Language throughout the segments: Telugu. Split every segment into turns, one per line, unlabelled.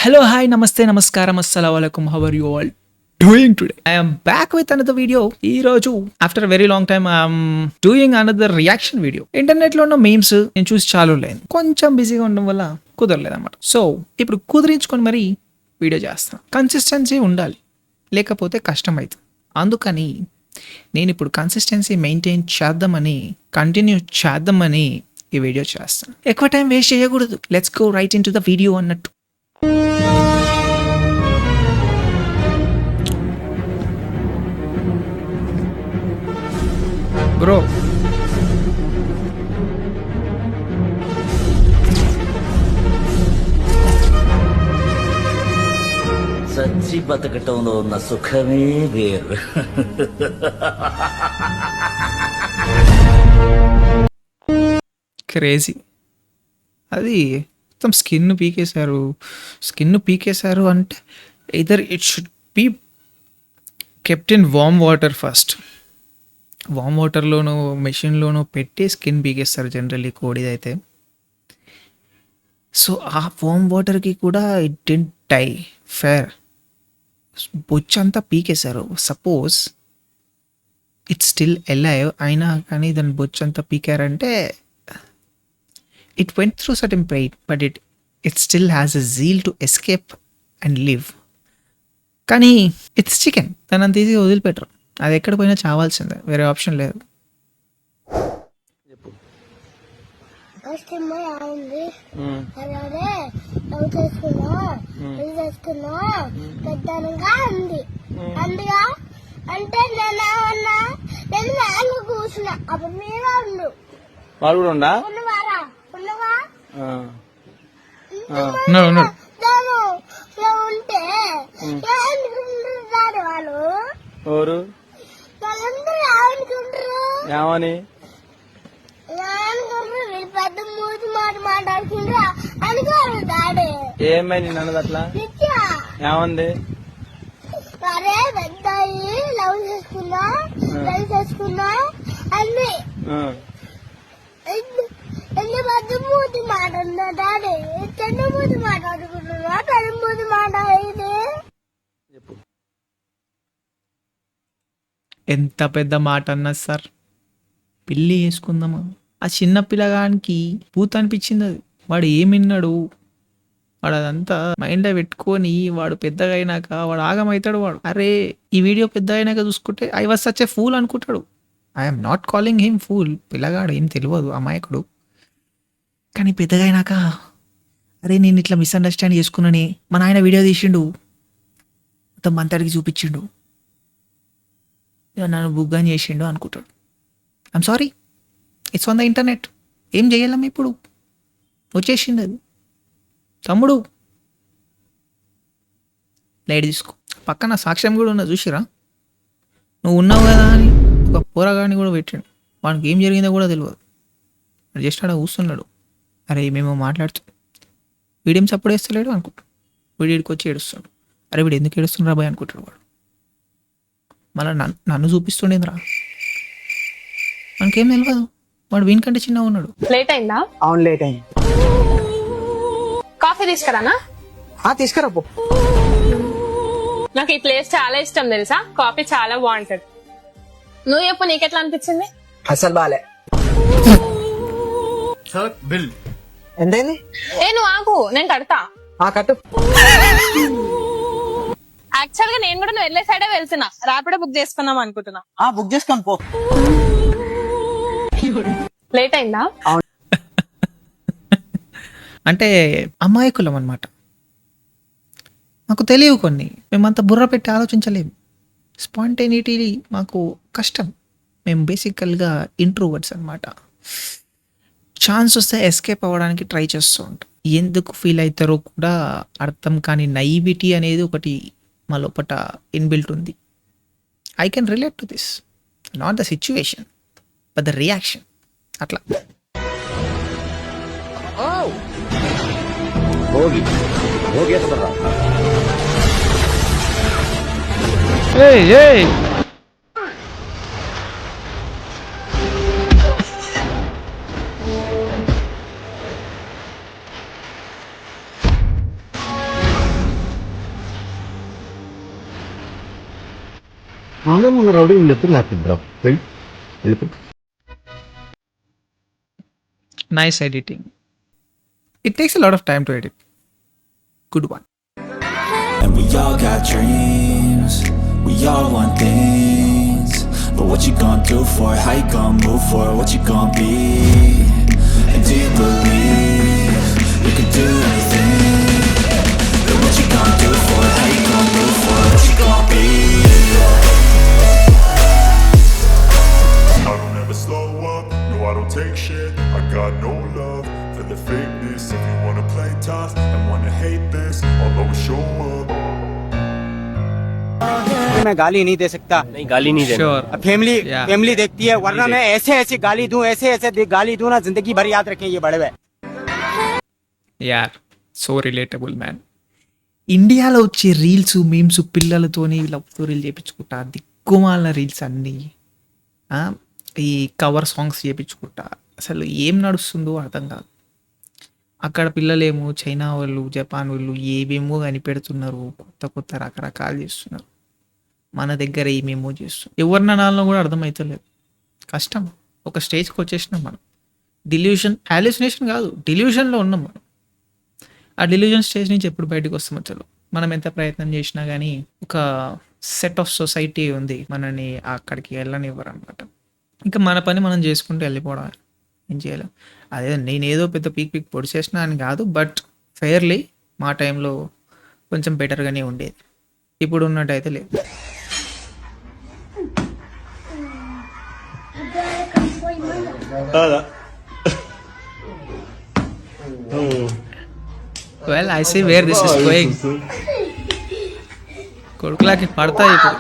Hello, hi, namaste, namaskaram, assalamu alaikum. How are you all doing today? I am back with another video. ఈ రోజు after a very long time I'm doing another reaction video. Internet లో ఉన్న మీమ్స్ నేను చూసి చాలు లేదు, కొంచెం బిజీగా ఉండడం వల్ల కుదరలేదు అనమాట. సో ఇప్పుడు కుదిరించుకొని మరి వీడియో చేస్తాను. కన్సిస్టెన్సీ ఉండాలి, లేకపోతే కష్టం అవుతుంది. అందుకని నేను ఇప్పుడు కన్సిస్టెన్సీ మెయింటైన్ చేద్దామని, కంటిన్యూ చేద్దామని ఈ వీడియో చేస్తాను. ఎక్కువ టైం వేస్ట్ చేయకూడదు. Let's go right in to the video అన్నట్టు. బ్రో
సచ్చి బతకటంలో ఉన్న సుఖమే వేరు.
క్రేజీ. అది మొత్తం స్కిన్ పీకేశారు అంటే either it should be kept in warm water first. Warm వాటర్లోనూ మెషిన్లోనూ పెట్టి స్కిన్ పీకేస్తారు జనరల్లీ కోడిదైతే. సో ఆ వామ్ వాటర్కి కూడా ఇట్ డెంట్ డై ఫేర్, బొచ్చంతా పీకేశారు. సపోజ్ ఇట్స్ స్టిల్ ఎలైవ్ అయినా కానీ దాని బొచ్చంతా పీకారంటే it went through certain pain, but it still has a zeal to escape and live. కానీ ఇట్స్ చికెన్, తనంత ఈజీగా వదిలిపెట్టరు. అది ఎక్కడ పోయినా చావాల్సిందే, వేరే ఆప్షన్ లేదు.
వాడు కూడా ఉండా ఎవరు ఏమని ఏమైంది నన్నది అట్లా ఏమంది?
ఎంత పెద్ద మాట అన్నది సార్. పెళ్ళి చేసుకుందామా? ఆ చిన్న పిల్లగానికి పూత అనిపించింది అది. వాడు ఏమిన్నాడు, వాడు అదంతా మైండ్లో పెట్టుకొని వాడు పెద్దగా అయినాక వాడు ఆగమవుతాడు. వాడు అరే ఈ వీడియో పెద్ద అయినాక చూసుకుంటే I was such a fool అనుకుంటాడు. I'm not calling him fool. పిల్లగాడు ఏం తెలియదు, అమాయకుడు. కానీ పెద్దగా అయినాక అరే నేను ఇట్లా మిస్అండర్స్టాండ్ చేసుకున్నానే, మా నాయన వీడియో తీసిండు, మొత్తం మంతడికి చూపించిండు, నన్ను బుగ్గాని చేసిండు అనుకుంటాడు. I'm sorry, it's on the internet. ఏం చేయాలమ్మా, ఇప్పుడు వచ్చేసింది అది. తమ్ముడు లైట్ తీసుకో. పక్కన సాక్ష్యం కూడా ఉన్నది చూసిరా. నువ్వు ఉన్నావు కదా అని ఒక పోరగాడిని కూడా పెట్టాడు. వానికి ఏం జరిగిందో కూడా తెలియదు. జస్ట్ ఆడ కూస్తున్నాడు. అరే మేము మాట్లాడుతూ వీడేం సపోర్ట్ వేస్తలేడు అనుకుంటాడు. వీడికి వచ్చి ఏడుస్తాడు. అరే వీడు ఎందుకు ఏడుస్తున్నారా బాయ్ అనుకుంటాడు వాడు. మళ్ళీ నన్ను చూపిస్తుండేంద్రా, మనకేం తెలియదు. వాడు వీనికంటే చిన్నగా ఉన్నాడు.
లేట్ అయిందా?
అవును లేట్ అయింది.
కాఫీ తీసుకురానా?
తీసుకురా పో.
నాకు ఈ ప్లేస్ చాలా ఇష్టం తెలుసా, కాఫీ చాలా బాగుంటది. నువ్వు చెప్పు, నీకెట్లా అనిపించింది?
అసలు బాలే. ఎంతైంది?
నువ్వు ఆగు, నేను కడతా.
కట్టు.
యాక్చువల్ గా నేను కూడా నువ్వు వెళ్ళే సైడే వెళ్తున్నా, ర్యాపిడో బుక్ చేసుకుందాం అనుకుంటున్నా.
బుక్ చేసుకొని పో.
లేట్ అయిందా?
అంటే అమాయకులం అనమాట. మాకు తెలియవు కొన్ని, మేమంతా బుర్ర పెట్టి ఆలోచించలేము. స్పాంటేనిటీ మాకు కష్టం. మేము బేసికల్గా ఇంట్రోవర్ట్స్ అనమాట. ఛాన్స్ వస్తే ఎస్కేప్ అవ్వడానికి ట్రై చేస్తూ ఉంటాం. ఎందుకు ఫీల్ అవుతారో కూడా అర్థం కాని నైవిటీ అనేది ఒకటి మా లోపల ఇన్బిల్ట్ ఉంది. I can relate to this, not the situation but the reaction. అట్లా
రౌడీ ఎప్పుడు నాకు వెళ్ళిపో.
Nice editing. It takes a lot of time to edit. Good one.
And we all got dreams, we all want things, but what you gonna do for it, how you gonna move for it, what you gonna be, and do you believe you can do anything, but what you gonna do for it, how you gonna move for it, what you gonna be.
I don't ever slow up, no I don't take shit, I got no love for the fakeness. If you wanna play tough and wanna hate this, I'll always show up.
मैं गाली नहीं दे सकता।
नहीं गाली नहीं देना।
Sure.
Family
Yeah.
फैमिली देखती है, वरना मैं ऐसे ऐसे गाली दूं, ऐसे ऐसे गाली दूं ना, जिंदगी भर याद रखें ये बड़े हुए।
Yeah. So relatable, man. ఇండియాలో వచ్చే రీల్స్ మీమ్స్ పిల్లలతోని లవ్ స్టోరీలు చేయించుకుంటా, దిక్కుమాల రీల్స్ అన్నీ ఆ, ఈ కవర్ సాంగ్స్ చేయించుకుంటా, అసలు ఏం నడుస్తుందో అర్థం కాదు. అక్కడ పిల్లలేమో చైనా వాళ్ళు, జపాన్ వాళ్ళు ఏమేమో కనిపెడుతున్నారు, కొత్త కొత్త రకరకాలు చేస్తున్నారు. మన దగ్గర ఏమేమో చేస్తున్నారు, ఎవరిని అనాలనో కూడా అర్థమవుతలేదు. కష్టం. ఒక స్టేజ్కి వచ్చేసినాం మనం. డిల్యూషన్, హాలిసినేషన్ కాదు, డిల్యూషన్లో ఉన్నాం మనం. ఆ డిల్యూజన్ స్టేజ్ నుంచి ఎప్పుడు బయటకు వస్తాం అసలు. మనం ఎంత ప్రయత్నం చేసినా కానీ ఒక సెట్ ఆఫ్ సొసైటీ ఉంది, మనని అక్కడికి వెళ్ళనివ్వరు అనమాట. ఇంకా మన పని మనం చేసుకుంటూ వెళ్ళిపోవడం, ఏం చేయలేం. అదే నేనేదో పెద్ద పీక్ పొడి చేసినా అని కాదు, బట్ ఫెయిర్లీ మా టైంలో కొంచెం బెటర్గానే ఉండేది, ఇప్పుడు ఉన్నట్టయితే లేదు. Well I see where this is going. కొడుకులాకి పడతాయి ఇప్పుడు.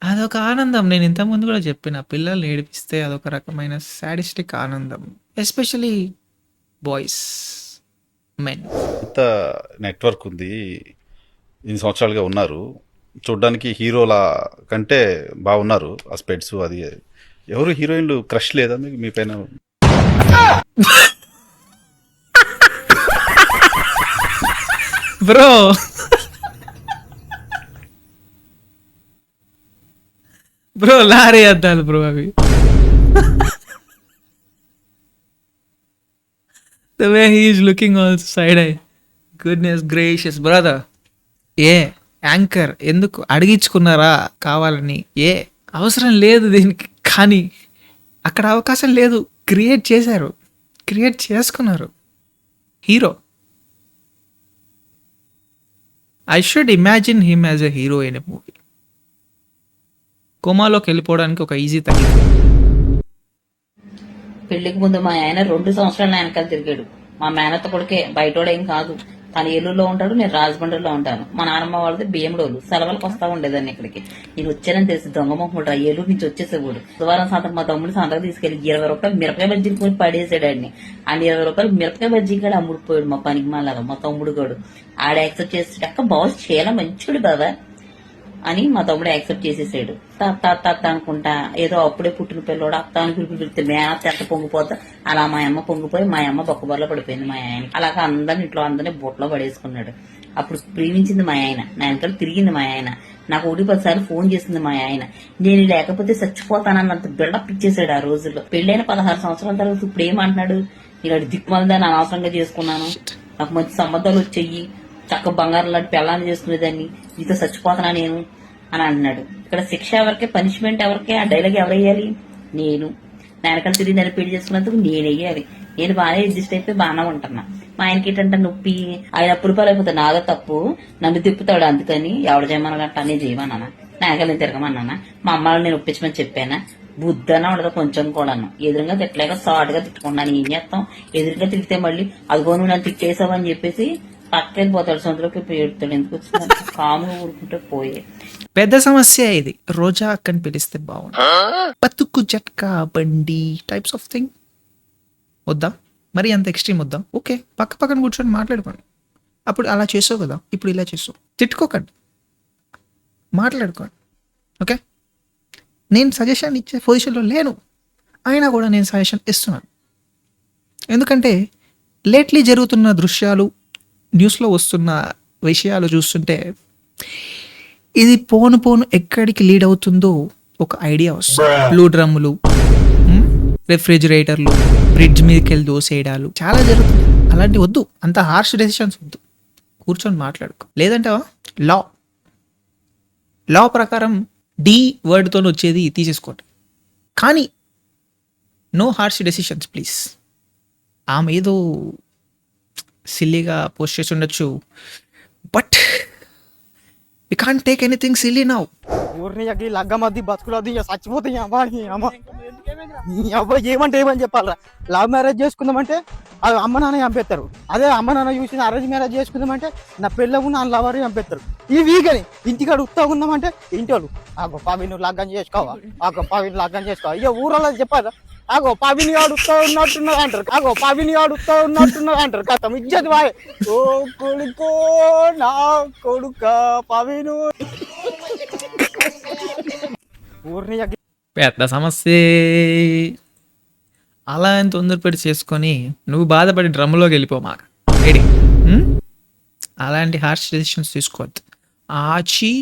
అదొక ఆనందం. నేను ఇంతకుముందు కూడా చెప్పిన, పిల్లల్ని ఏడిపిస్తే అదొక రకమైన సాడిస్టిక్ ఆనందం, ఎస్పెషలీ బాయ్స్, మెన్.
ఇంత నెట్వర్క్ ఉంది, ఇన్ని సంవత్సరాలుగా ఉన్నారు, చూడ్డానికి హీరోలా కంటే బాగున్నారు. ఆ స్పెడ్స్ అది, ఎవరు హీరోయిన్లు క్రష్ లేదా మీకు మీ పైన?
బ్రో బ్రో లారీ అద్దాలు బ్రో అవి. The way he is looking also side eye. Goodness gracious brother. A anchor ఎందుకు అడిగించుకున్నారా కావాలని? ఏ అవసరం లేదు దీనికి, కానీ అక్కడ అవకాశం లేదు, క్రియేట్ చేశారు, క్రియేట్ చేసుకున్నారు. Hero, I should imagine him as a hero in a movie. కోమాలోకి వెళ్ళిపోవడానికి ఒక ఈజీ తగ్గి.
పెళ్లికి ముందు మా ఆయన 2 సంవత్సరాలు వెనకాల తిరిగాడు. మా మేనత్త కొడుకే, బయటోడేం కాదు. తను ఏలూరులో ఉంటాడు, నేను రాజమండ్రిలో ఉంటాను. మా నాన్నమ్మ వాళ్ళది భీముడోలు. సెలవులకు వస్తా ఉండేదాన్ని ఇక్కడికి. నేను వచ్చానని తెలిసి దొంగ మొహముడు ఏలూరు నుంచి వచ్చేసేవాడు. బుధవారం సాయంత్రం మా తమ్ముడు సంతకు తీసుకెళ్లి 20 రూపాయలు మిరపకాయ బజ్జీలు కొని పడేసాడు ఆడిని. ఆయన 20 రూపాయలు మిరపకాయ బజ్జీ కూడా అమ్ముడిపోయాడు మా పనికి మాలాగా, మా తమ్ముడు గడు. ఆడ యాక్సెప్ట్ చేసాడు, అక్క బాస్ చాలా మంచోడు బాబా అని మా తమ్ముడు యాక్సెప్ట్ చేసేసాడు. తాత అనుకుంటా, ఏదో అప్పుడే పుట్టిన పిల్లోడు అత్త అని పిలిపితే మేనత్త ఎంత పొంగిపోతా, అలా మా అమ్మ పొంగిపోయి మా అమ్మ బొక్కబొరలో పడిపోయింది మా ఆయన. అలాగా అందరిని ఇంట్లో అందరినీ బొట్లో పడేసుకున్నాడు. అప్పుడు ప్రేమించింది మా ఆయన, నా వెనకాల తిరిగింది మా ఆయన. నాకు 1-10 సార్లు ఫోన్ చేసింది మా ఆయన. నేను లేకపోతే చచ్చిపోతానన్నంత బిల్డప్ ఇచ్చేసాడు ఆ రోజుల్లో. పెళ్ళైన 16 సంవత్సరాల తర్వాత ఇప్పుడు ఏమంటున్నాడు, నేను దిక్కుమలదాన్ని అనవసరంగా చేసుకున్నాను, నాకు మంచి సంబంధాలు వచ్చాయి, చక్క బంగారం లాంటి పెళ్ళాన్ని చేసుకునేదాన్ని, నీతో చచ్చిపోతానా నేను అని అంటున్నాడు. ఇక్కడ శిక్ష ఎవరికే, పనిష్మెంట్ ఎవరికే? ఆ డైలాగ్ ఎవరేయాలి? నేను. నా వెనకాల తిరిగి నన్ను పెళ్లి చేసుకున్నందుకు నేనేయాలి. నేను బాగానే అడ్జస్ట్ అయిపోయి బాగానే ఉంటున్నా. మా ఆయనకి ఏంటంటే నొప్పి, ఆయన అప్పుడు అయిపోతే నాదో తప్పు, నన్ను తిప్పుతాడు, అందుకని ఎవడ చేయమన్నట్టు అనే చేయమన్నా, నా వెనకాల నేను తిరగమన్నా. మా అమ్మాయిని నేను ఒప్పించమని చెప్పానా? బుద్ధన ఉండదు కొంచెం కూడాను. ఎదురుగా తిట్టలేక సాటుగా తిట్టుకున్నాను. ఏం చేస్తాం, ఎదురుగా తిట్టితే మళ్ళీ అదిగో నువ్వు నన్ను తిట్టేసావని చెప్పేసి పక్కెళ్ళిపోతాడు, సొంతలోకి పెడతాడు. ఎందుకు వచ్చింది, కాముగా ఊరుకుంటే పోయే.
పెద్ద సమస్య ఇది. రోజా అక్కని పిలిస్తే బాగుంది. బతుకు జట్కా బండి టైప్స్ ఆఫ్ థింగ్ వద్దా? మరి అంత ఎక్స్ట్రీమ్ వద్దాం. ఓకే, పక్క పక్కన కూర్చొని మాట్లాడుకోండి. అప్పుడు అలా చేసావు కదా, ఇప్పుడు ఇలా చేసావు, తిట్టుకోకండి, మాట్లాడుకోండి. ఓకే, నేను సజెషన్ ఇచ్చే పొజిషన్లో లేను, అయినా కూడా నేను సజెషన్ ఇస్తున్నాను. ఎందుకంటే లేట్లీ జరుగుతున్న దృశ్యాలు, న్యూస్లో వస్తున్న విషయాలు చూస్తుంటే ఇది పోను పోను ఎక్కడికి లీడ్ అవుతుందో ఒక ఐడియా వస్తుంది. బ్లూ డ్రమ్ములు, రెఫ్రిజిరేటర్లు, బ్రిడ్జ్ మీదకి వెళ్ళి దోసేయడాలు చాలా జరుగుతుంది. అలాంటి వద్దు, అంత హార్ష్ డెసిషన్స్ వద్దు. కూర్చొని మాట్లాడుకో. లేదంటే లా ప్రకారం డి వర్డ్తో వచ్చేది తీసేసుకోండి. కానీ నో హార్ష్ డెసిషన్స్ ప్లీజ్. ఆమె ఏదో సిల్లీగా పోస్ట్ చేసి ఉండొచ్చు, but we can't take anything silly now.
ఊరిని లగ్గ మధ్య బతుకులది చచ్చిపోతాయి అమ్మా అబ్బా. ఏమంటే ఏమని చెప్పాలరా? లవ్ మ్యారేజ్ చేసుకుందామంటే అది అమ్మ నాన్న చంపేస్తారు. అదే అమ్మ నాన్న చూసిన అరేంజ్ మ్యారేజ్ చేసుకుందామంటే నా పిల్లవు నా లవర్ చంపేస్తారు. ఈ వీకని ఇంటికాడ ఉత్తాగా ఉందామంటే ఇంటి వాళ్ళు ఆ గొప్ప నువ్వు లగ్గం చేసుకోవా, ఆ గొప్ప లగ్గం చేసుకోవా. ఇక ఊరలో చెప్పారా? ఆగో పవిని ఆడుతా ఉన్నట్టున్నది అంటారు, ఆగో పవిని ఆడుతా ఉన్నట్టున్నది అంటారు. కథం ఇజ్జత్ బాయ్. ఓ కొడుకో నా కొడుక పవిను ఊరిని
పెద్ద సమస్య. అలా అని తొందరపడి చేసుకొని నువ్వు బాధపడి డ్రమ్లోకి వెళ్ళిపో మాకు రెడీ. అలాంటి హార్ష్ డెసిషన్స్ తీసుకోవద్దు, ఆచి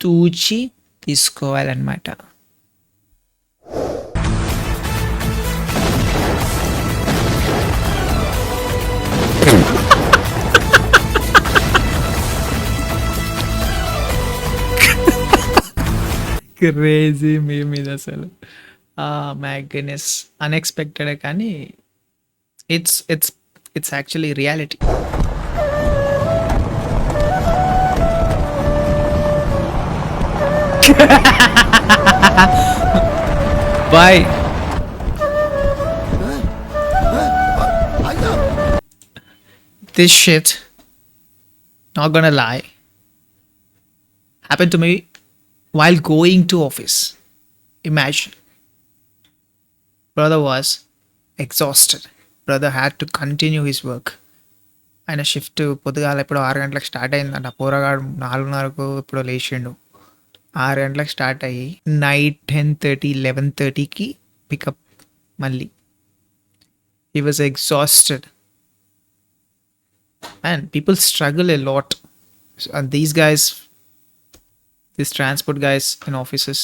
తూచి తీసుకోవాలన్నమాట. క్రేజీ మీ మీద అసలు మై గుడ్నెస్, అన్ఎక్స్పెక్టెడ్. కానీ it's it's it's actually reality. Boy. This shit, not gonna lie, happened to me while going to office. Imagine. Brother was exhausted. Brother had to continue his work. ఆయన షిఫ్ట్ పొద్దుగాల ఇప్పుడు 6 గంటలకు స్టార్ట్ అయిందంట. పోరగాడు 4:30కు ఇప్పుడు లేచిండు. 6 గంటలకు స్టార్ట్ అయ్యి నైట్ 10:30, 11:30కి పికప్ మళ్ళీ. He was exhausted. Man, people struggle a lot. And these guys, these transport guys in offices,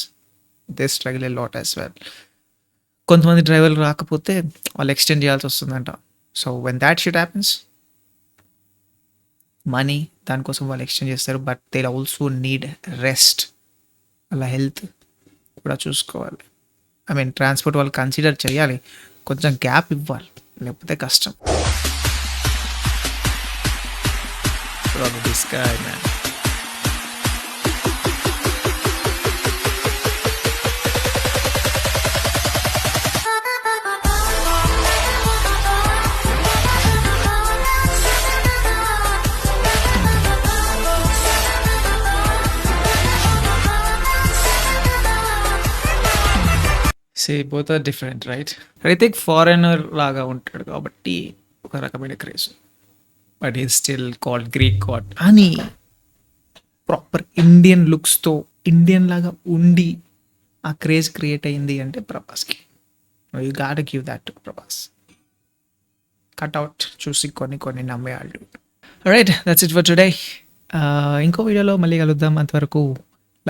they struggle a lot as well. కొంతమంది డ్రైవర్లు రాకపోతే వాళ్ళు ఎక్స్టెండ్ చేయాల్సి వస్తుందంట. So when that shit happens, money దానికోసం వాళ్ళు ఎక్స్టెండ్ చేస్తారు. But they also need rest. వాళ్ళ హెల్త్ కూడా చూసుకోవాలి. ఐ మీన్ ట్రాన్స్పోర్ట్ వాళ్ళు కన్సిడర్ చేయాలి, కొంచెం గ్యాప్ ఇవ్వాలి, లేకపోతే కష్టం. This guy, man. See, both are different, right? Hrithik foreigner లాగా ఉంటాడు కాబట్టి ఒక రకమైన craze. But is still called Greek god అని ప్రాపర్ ఇండియన్ లుక్స్తో ఇండియన్ లాగా ఉండి ఆ క్రేజ్ క్రియేట్ అయింది అంటే ప్రభాస్కి. You got give that to Prabhas. Cutout చూసి కొన్ని నమ్మేయాళ్ళు. Right, that's it for today. ఇంకో వీడియోలో మళ్ళీ కలుద్దాం. అంతవరకు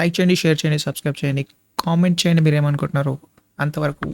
లైక్ చేయండి, షేర్ చేయండి, సబ్స్క్రైబ్ చేయండి, కామెంట్ చేయండి మీరు ఏమనుకుంటున్నారు. అంతవరకు